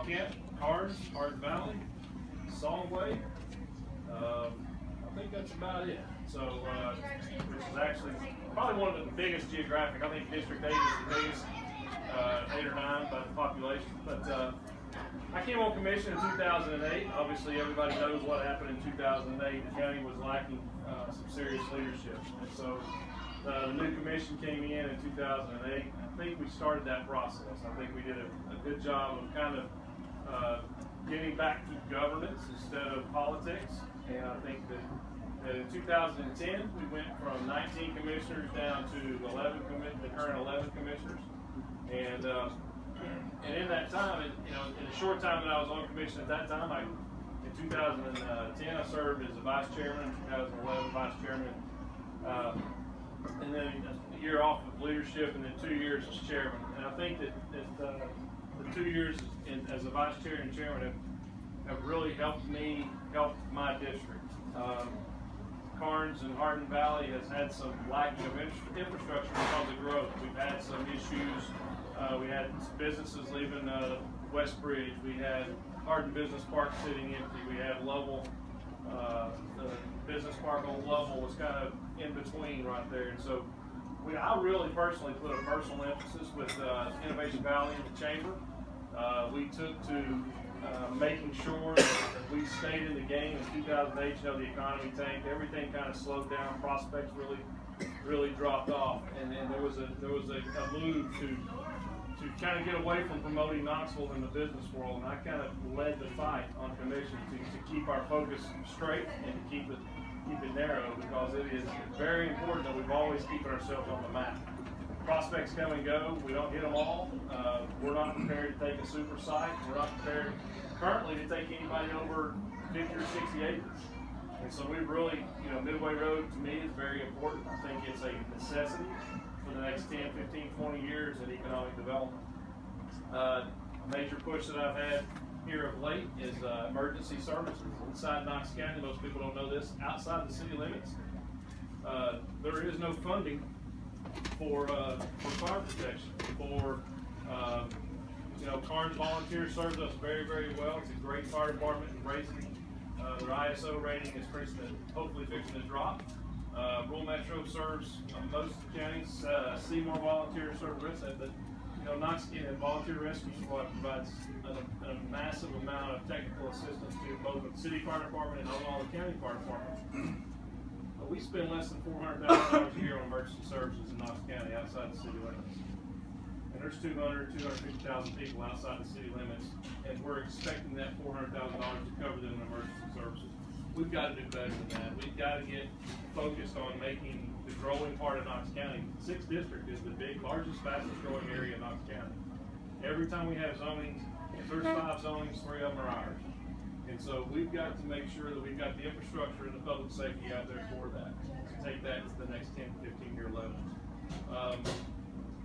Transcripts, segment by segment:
Kent, Cards, Hardin Valley, Solway. I think that's about it. So, which is actually probably one of the biggest geographic. I think District 8 is the biggest, 8 or 9 by the population. But I came on commission in 2008. Obviously, everybody knows what happened in 2008. The county was lacking some serious leadership. And so the new commission came in 2008. I think we started that process. I think we did a good job of kind of getting back to governance instead of politics. And I think that in 2010, we went from 19 commissioners down to the current 11 commissioners. And in that time, in the short time that I was on commission at that time, in 2010, I served as a vice chairman, in 2011, vice chairman, and then a year off of leadership, and then 2 years as chairman. And I think that the 2 years as a vice chair and chairman have really helped me help my district. Carnes and Hardin Valley has had some lacking of infrastructure because of growth. We've had some issues. We had businesses leaving West Bridge. We had Hardin Business Park sitting empty. We had Lovell, the business park on Lovell was kind of in between right there. And so I really personally put a personal emphasis with Innovation Valley and the Chamber. We took to making sure that we stayed in the game. In 2008, the economy tanked. Everything kind of slowed down. Prospects really dropped off. And then there was a move to kind of get away from promoting Knoxville in the business world. And I kind of led the fight on commission to keep our focus straight and to keep it narrow, because it is very important that we've always keeping ourselves on the map. Prospects come and go. We don't hit them all. We're not prepared to take a super site. We're not prepared currently to take anybody over 50 or 60 acres. And so we really, Midway Road to me is very important. I think it's a necessity for the next 10, 15, 20 years in economic development. A major push that I've had here of late is emergency services inside Knox County. Most people don't know this. Outside the city limits, there is no funding for fire protection. Carnes Volunteer serves us very, very well. It's a great fire department. Their ISO rating is hopefully fixing to drop. Rural Metro serves most counties. Seymour Volunteer serves but Knox County Volunteer Rescue Squad provides a massive amount of technical assistance to both the city fire department and all the county fire departments. We spend less than $400,000 a year on emergency services in Knox County outside the city limits. And there's 250,000 people outside the city limits, and we're expecting that $400,000 to cover them in emergency services. We've got to do better than that. We've got to get focused on making the growing part of Knox County. 6th District is the largest, fastest growing area in Knox County. Every time we have zonings, if there's 5 zonings, 3 of them are ours. And so we've got to make sure that we've got the infrastructure and the public safety out there for that, to take that to the next 10 to 15 year level.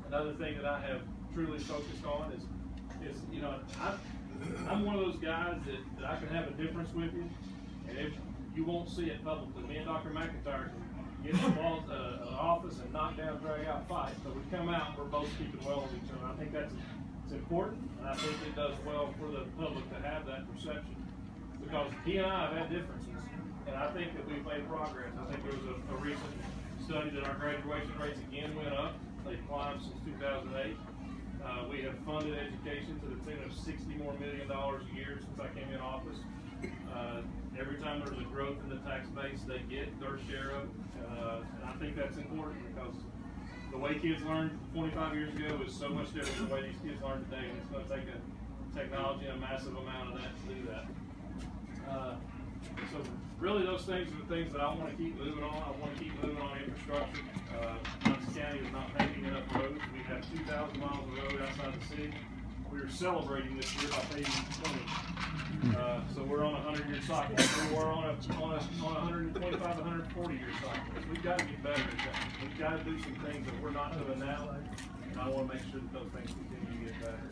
Another thing that I have truly focused on is I'm one of those guys that I can have a difference with you, and if you won't see it publicly. Me and Dr. McIntyre get involved in an office and knock down, drag out fights, but we come out and we're both speaking well of each other. I think it's important, and I think it does well for the public to have that perception. Because he and I have had differences, and I think that we've made progress. I think there was a recent study that our graduation rates again went up. They've climbed since 2008. We have funded education to the tune of $60 million more a year since I came in office. Every time there's a growth in the tax base, they get their share of it. And I think that's important, because the way kids learned 25 years ago is so much different than the way these kids learn today. And it's going to take a technology and a massive amount of that to do that. So really those things are the things that I want to keep moving on. I want to keep moving on infrastructure. Knox County is not paving enough roads. We have 2,000 miles of road outside the city. We are celebrating this year by paving 20. So we're on a 100-year cycle. We're on a 125, 140-year cycle. So we've got to get better at that. We've got to do some things that we're not doing now. And I want to make sure that those things continue to get better.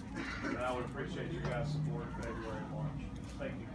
And I would appreciate your guys' support in February and March. Thank you.